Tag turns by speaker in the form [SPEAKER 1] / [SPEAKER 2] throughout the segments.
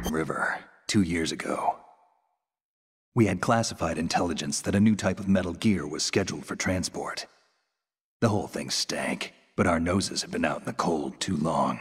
[SPEAKER 1] River 2 years ago. We had classified intelligence that a new type of metal gear was scheduled for transport. The whole thing stank, but our noses had been out in the cold too long.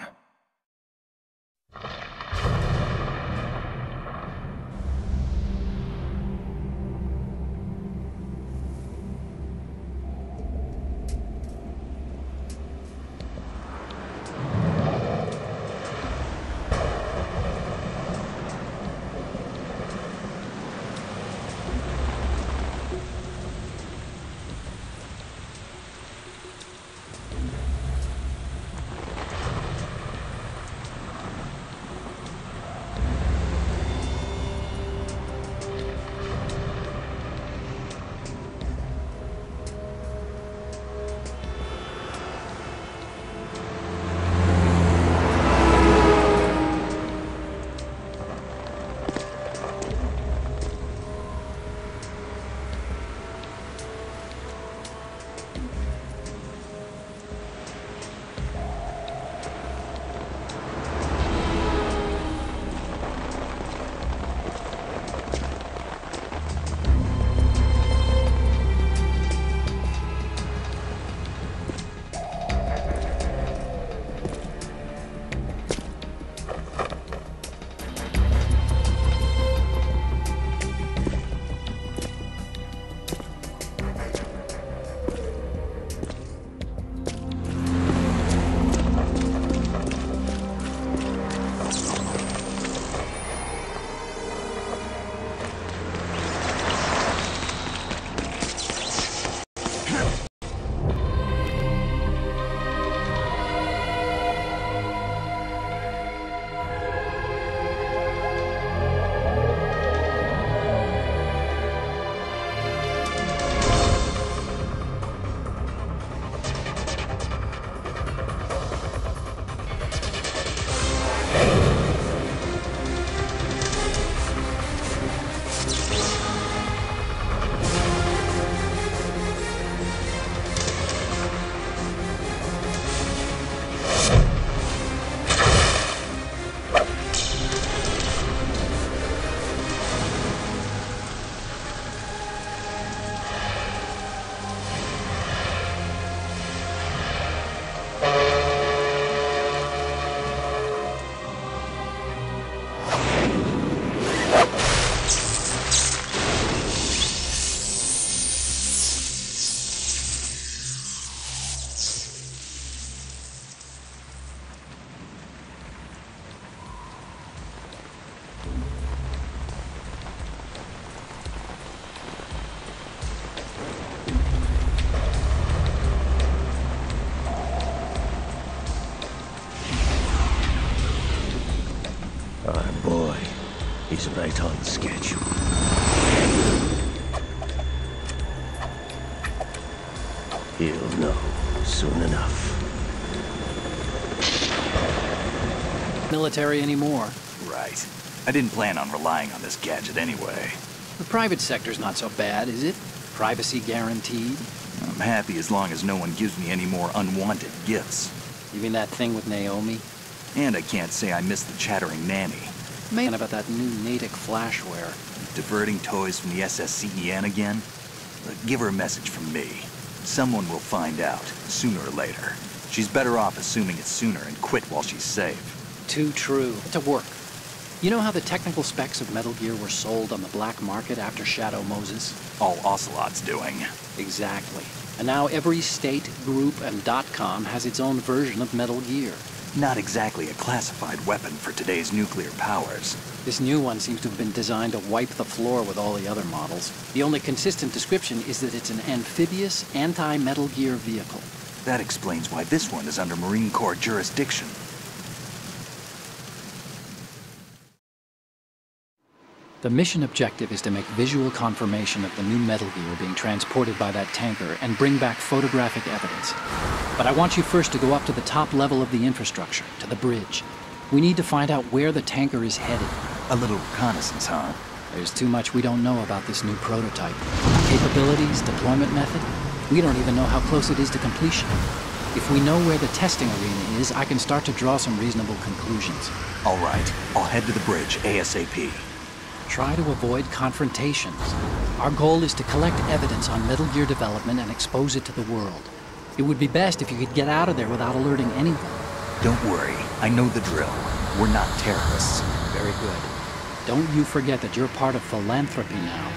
[SPEAKER 2] He's right on schedule. He'll know soon enough.
[SPEAKER 3] Military anymore.
[SPEAKER 1] Right. I didn't plan on relying on this gadget anyway.
[SPEAKER 3] The private sector's not so bad, is it? Privacy guaranteed.
[SPEAKER 1] I'm happy as long as no one gives me any more unwanted gifts.
[SPEAKER 3] You mean that thing with Naomi?
[SPEAKER 1] And I can't say I miss the chattering nanny.
[SPEAKER 3] Man, about that new Natick flashware.
[SPEAKER 1] Diverting toys from the SSCEN again? Look, give her a message from me. Someone will find out, sooner or later. She's better off assuming it's sooner and quit while she's safe.
[SPEAKER 3] Too true. To work. You know how the technical specs of Metal Gear were sold on the black market after Shadow Moses?
[SPEAKER 1] All Ocelot's doing.
[SPEAKER 3] Exactly. And now every state, group, and .com has its own version of Metal Gear.
[SPEAKER 1] Not exactly a classified weapon for today's nuclear powers.
[SPEAKER 3] This new one seems to have been designed to wipe the floor with all the other models. The only consistent description is that it's an amphibious, anti-Metal Gear vehicle.
[SPEAKER 1] That explains why this one is under Marine Corps jurisdiction.
[SPEAKER 3] The mission objective is to make visual confirmation of the new Metal Gear being transported by that tanker and bring back photographic evidence. But I want you first to go up to the top level of the infrastructure, to the bridge. We need to find out where the tanker is headed.
[SPEAKER 1] A little reconnaissance, huh?
[SPEAKER 3] There's too much we don't know about this new prototype. Capabilities, deployment method. We don't even know how close it is to completion. If we know where the testing arena is, I can start to draw some reasonable conclusions.
[SPEAKER 1] All right, I'll head to the bridge ASAP.
[SPEAKER 3] Try to avoid confrontations. Our goal is to collect evidence on Metal Gear development and expose it to the world. It would be best if you could get out of there without alerting anyone.
[SPEAKER 1] Don't worry, I know the drill. We're not terrorists.
[SPEAKER 3] Very good. Don't you forget that you're part of Philanthropy now,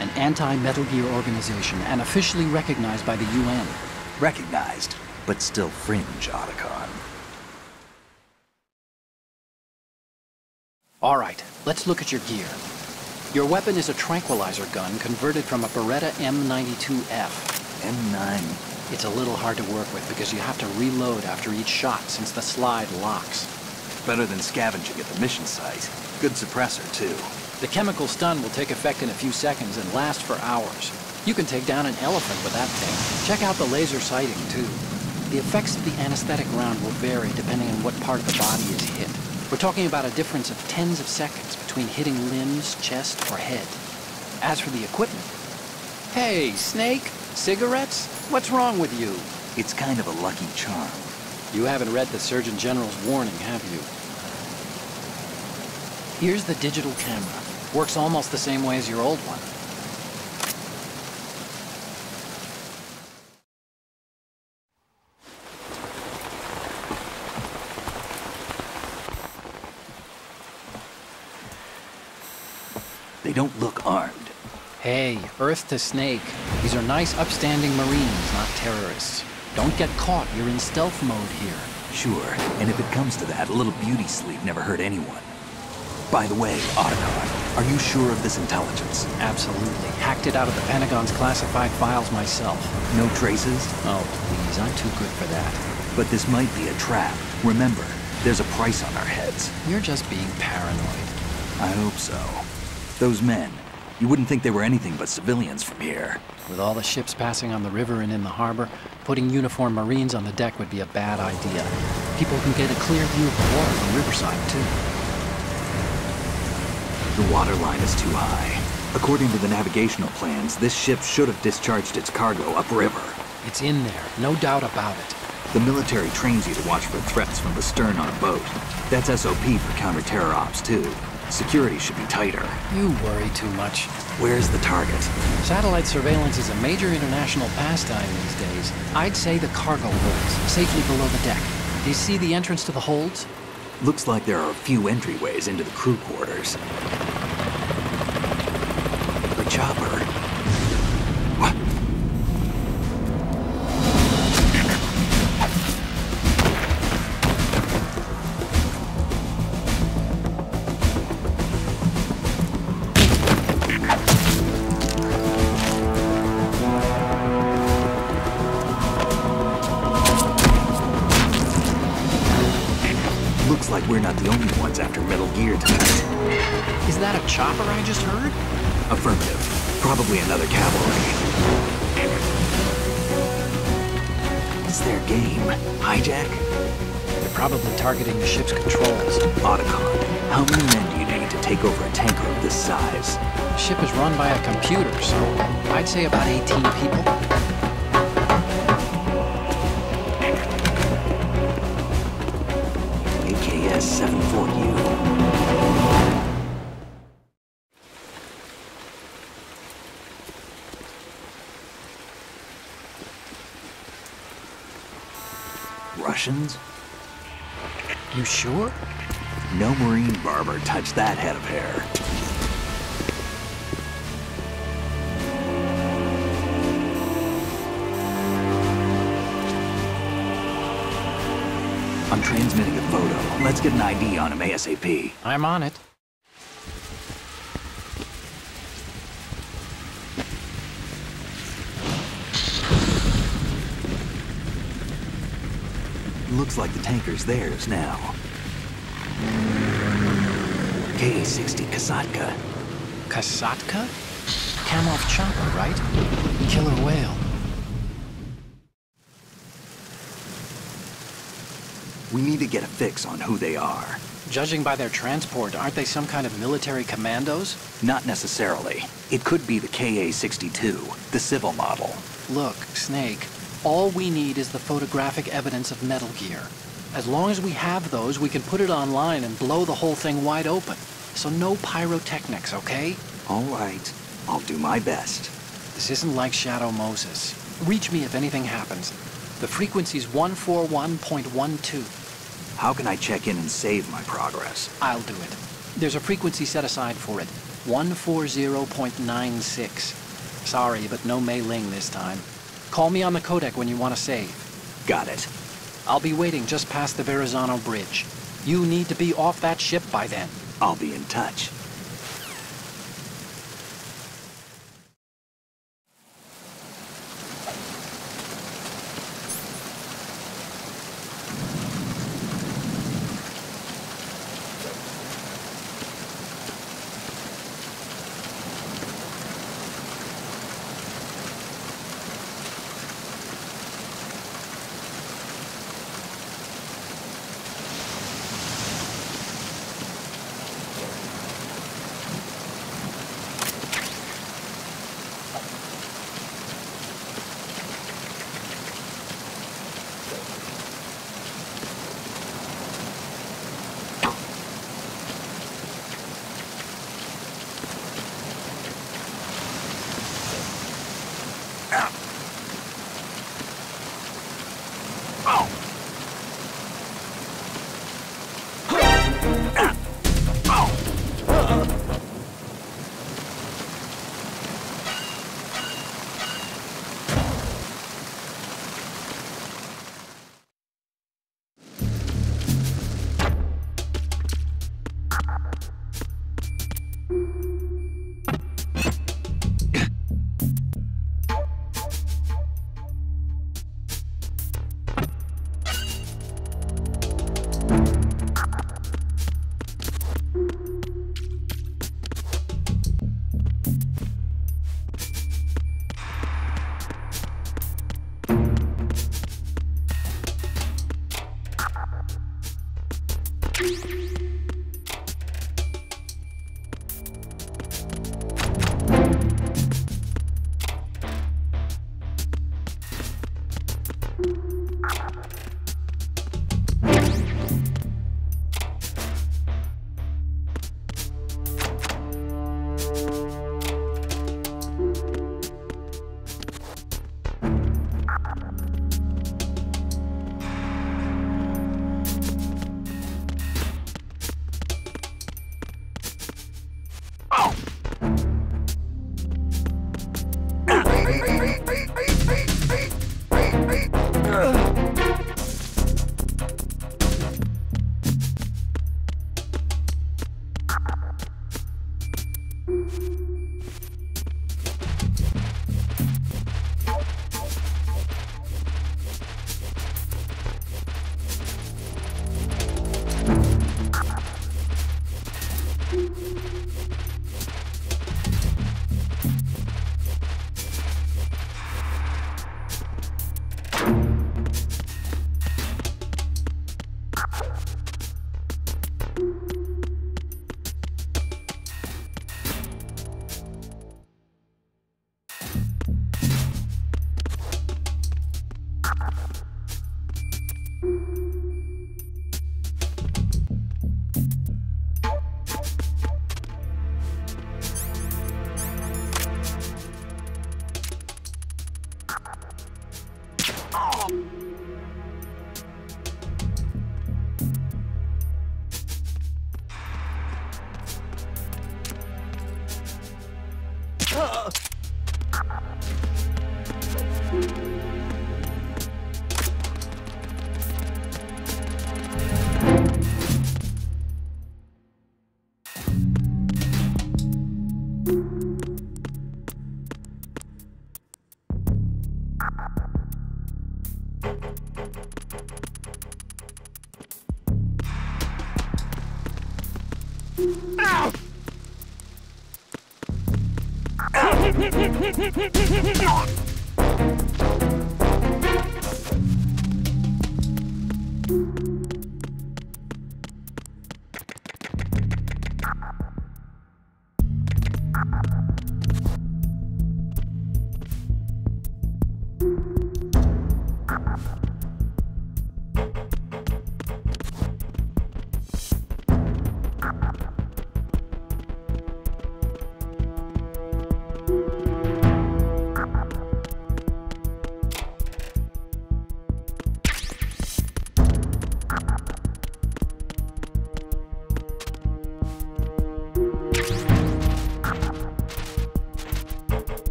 [SPEAKER 3] an anti-Metal Gear organization and officially recognized by the UN.
[SPEAKER 1] Recognized, but still fringe, Otacon.
[SPEAKER 3] All right, let's look at your gear. Your weapon is a tranquilizer gun converted from a Beretta M92F.
[SPEAKER 1] M9.
[SPEAKER 3] It's a little hard to work with because you have to reload after each shot since the slide locks.
[SPEAKER 1] Better than scavenging at the mission site. Good suppressor, too.
[SPEAKER 3] The chemical stun will take effect in a few seconds and last for hours. You can take down an elephant with that thing. Check out the laser sighting, too. The effects of the anesthetic round will vary depending on what part of the body is hit. We're talking about a difference of tens of seconds between hitting limbs, chest, or head. As for the equipment... Hey, Snake! Cigarettes? What's wrong with you?
[SPEAKER 1] It's kind of a lucky charm.
[SPEAKER 3] You haven't read the Surgeon General's warning, have you? Here's the digital camera. Works almost the same way as your old one.
[SPEAKER 1] They don't look armed.
[SPEAKER 3] Hey, Earth to Snake. These are nice, upstanding Marines, not terrorists. Don't get caught. You're in stealth mode here.
[SPEAKER 1] Sure, and if it comes to that, a little beauty sleep never hurt anyone. By the way, Otacon, are you sure of this intelligence?
[SPEAKER 3] Absolutely. Hacked it out of the Pentagon's classified files myself.
[SPEAKER 1] No traces?
[SPEAKER 3] Oh, please, I'm too good for that.
[SPEAKER 1] But this might be a trap. Remember, there's a price on our heads.
[SPEAKER 3] You're just being paranoid.
[SPEAKER 1] I hope so. Those men, you wouldn't think they were anything but civilians from here.
[SPEAKER 3] With all the ships passing on the river and in the harbor, putting uniformed Marines on the deck would be a bad idea. People can get a clear view of the water from Riverside, too.
[SPEAKER 1] The water line is too high. According to the navigational plans, this ship should have discharged its cargo upriver.
[SPEAKER 3] It's in there, no doubt about it.
[SPEAKER 1] The military trains you to watch for threats from the stern on a boat. That's SOP for counter-terror ops, too. Security should be tighter.
[SPEAKER 3] You worry too much.
[SPEAKER 1] Where's the target?
[SPEAKER 3] Satellite surveillance is a major international pastime these days. I'd say the cargo holds, safely below the deck. Do you see the entrance to the holds?
[SPEAKER 1] Looks like there are a few entryways into the crew quarters. The chopper. What? Looks like we're not the only ones after Metal Gear tonight.
[SPEAKER 3] Is that a chopper I just heard?
[SPEAKER 1] Affirmative. Probably another cavalry. It's their game. Hijack?
[SPEAKER 3] They're probably targeting the ship's controls.
[SPEAKER 1] Otacon, how many men do you need to take over a tanker of this size?
[SPEAKER 3] The ship is run by a computer, so I'd say about 18 people.
[SPEAKER 1] AKS 74U. Russians?
[SPEAKER 3] You sure?
[SPEAKER 1] No Marine barber touched that head of hair. I'm transmitting a photo. Let's get an ID on him ASAP.
[SPEAKER 3] I'm on it.
[SPEAKER 1] Looks like the tanker's theirs now. Ka-60 Kasatka.
[SPEAKER 3] Kasatka? Kamov chopper, right? Killer whale.
[SPEAKER 1] We need to get a fix on who they are.
[SPEAKER 3] Judging by their transport, aren't they some kind of military commandos?
[SPEAKER 1] Not necessarily. It could be the Ka-62, the civil model.
[SPEAKER 3] Look, Snake, All we need is the photographic evidence of Metal Gear. As long as we have those, we can put it online and blow the whole thing wide open. So no pyrotechnics, okay?
[SPEAKER 1] All right. I'll do my best.
[SPEAKER 3] This isn't like Shadow Moses. Reach me if anything happens. The frequency's 141.12.
[SPEAKER 1] How can I check in and save my progress?
[SPEAKER 3] I'll do it. There's a frequency set aside for it. 140.96. Sorry, but no Mei Ling this time. Call me on the codec when you want to save.
[SPEAKER 1] Got it.
[SPEAKER 3] I'll be waiting just past the Verrazano Bridge. You need to be off that ship by then.
[SPEAKER 1] I'll be in touch.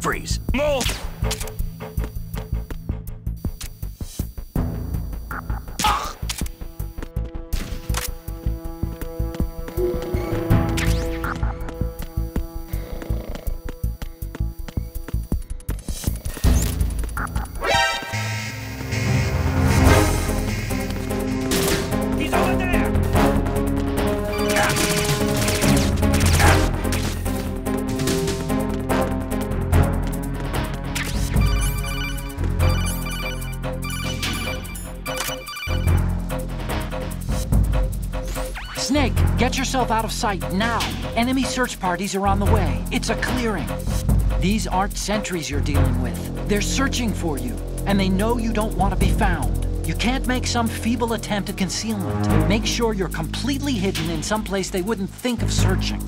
[SPEAKER 1] Freeze. Move!
[SPEAKER 3] Snake, get yourself out of sight now. Enemy search parties are on the way. It's a clearing. These aren't sentries you're dealing with. They're searching for you, and they know you don't want to be found. You can't make some feeble attempt at concealment. Make sure you're completely hidden in some place they wouldn't think of searching.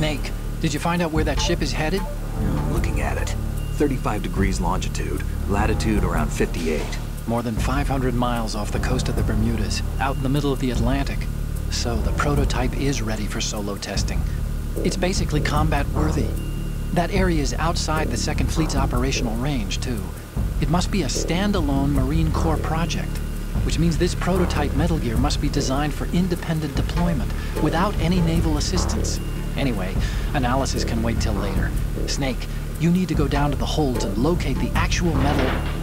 [SPEAKER 3] Snake, did you find out where that ship is headed?
[SPEAKER 4] I'm looking at it. 35 degrees longitude, latitude around 58.
[SPEAKER 3] More than 500 miles off the coast of the Bermudas, out in the middle of the Atlantic. So the prototype is ready for solo testing. It's basically combat-worthy. That area is outside the Second Fleet's operational range, too. It must be a standalone Marine Corps project, which means this prototype Metal Gear must be designed for independent deployment, without any naval assistance. Anyway, analysis can wait till later. Snake, you need to go down to the holds and locate the actual metal...